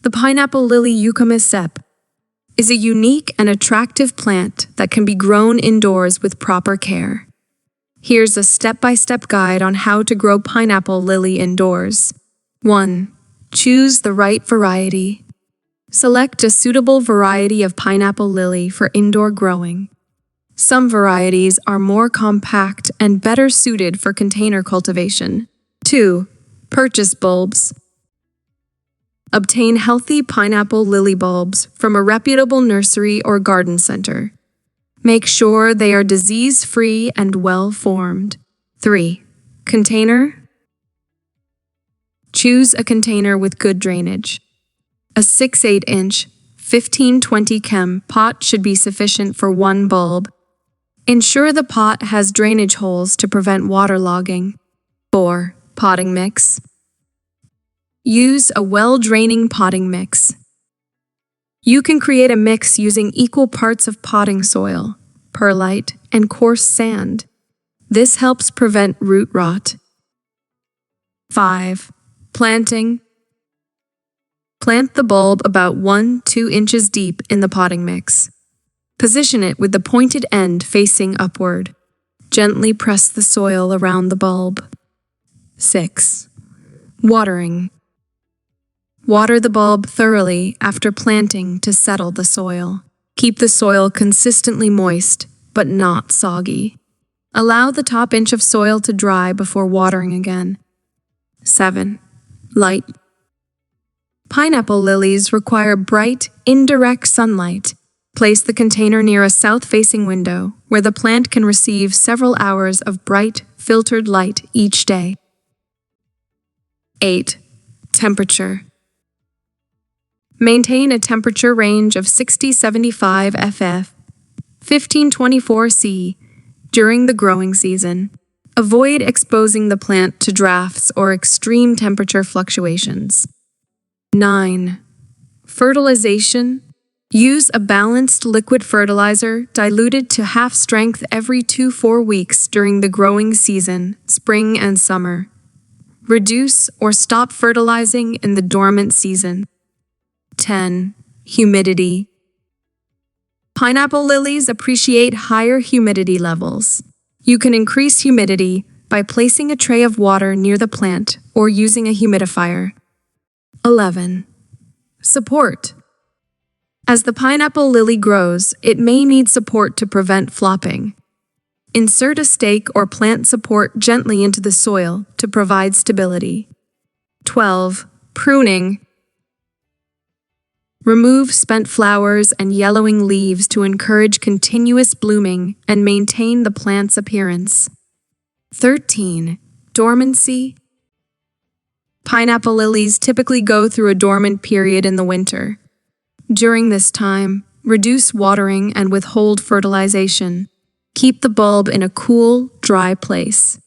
The pineapple lily Euchemisep is a unique and attractive plant that can be grown indoors with proper care. Here's a step-by-step guide on how to grow pineapple lily indoors. 1. Choose the right variety. Select a suitable variety of pineapple lily for indoor growing. Some varieties are more compact and better suited for container cultivation. 2. Purchase bulbs. Obtain healthy pineapple lily bulbs from a reputable nursery or garden center. Make sure they are disease-free and well-formed. 3. Container. Choose a container with good drainage. A 6-8-inch, 15-20 chem pot should be sufficient for one bulb. Ensure the pot has drainage holes to prevent waterlogging. 4. Potting mix. Use a well-draining potting mix. You can create a mix using equal parts of potting soil, perlite, and coarse sand. This helps prevent root rot. 5. Planting. Plant the bulb about 1-2 inches deep in the potting mix. Position it with the pointed end facing upward. Gently press the soil around the bulb. 6. Watering. Water the bulb thoroughly after planting to settle the soil. Keep the soil consistently moist, but not soggy. Allow the top inch of soil to dry before watering again. 7. Light. Pineapple lilies require bright, indirect sunlight. Place the container near a south-facing window, where the plant can receive several hours of bright, filtered light each day. 8. Temperature. Maintain a temperature range of 60-75 ff, 15-24 C, during the growing season. Avoid exposing the plant to drafts or extreme temperature fluctuations. 9. Fertilization. Use a balanced liquid fertilizer diluted to half strength every 2-4 weeks during the growing season, spring and summer. Reduce or stop fertilizing in the dormant season. 10. Humidity. Pineapple lilies appreciate higher humidity levels. You can increase humidity by placing a tray of water near the plant or using a humidifier. 11. Support. As the pineapple lily grows, it may need support to prevent flopping. Insert a stake or plant support gently into the soil to provide stability. 12. Pruning. Remove spent flowers and yellowing leaves to encourage continuous blooming and maintain the plant's appearance. 13. Dormancy. Pineapple lilies typically go through a dormant period in the winter. During this time, reduce watering and withhold fertilization. Keep the bulb in a cool, dry place.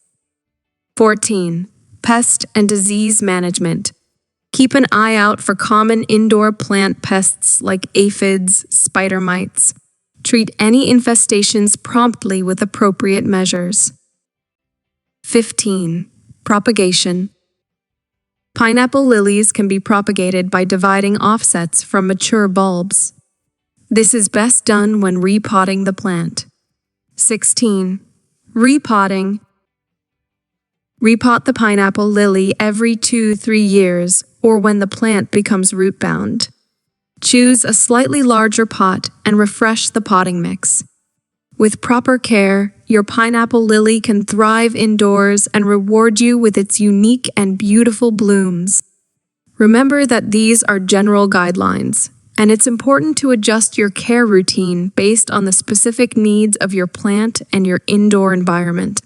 14. Pest and disease management. Keep an eye out for common indoor plant pests like aphids, spider mites. Treat any infestations promptly with appropriate measures. 15. Propagation. Pineapple lilies can be propagated by dividing offsets from mature bulbs. This is best done when repotting the plant. 16. Repotting. Repot the pineapple lily every 2-3 years or when the plant becomes root-bound. Choose a slightly larger pot and refresh the potting mix. With proper care, your pineapple lily can thrive indoors and reward you with its unique and beautiful blooms. Remember that these are general guidelines, and it's important to adjust your care routine based on the specific needs of your plant and your indoor environment.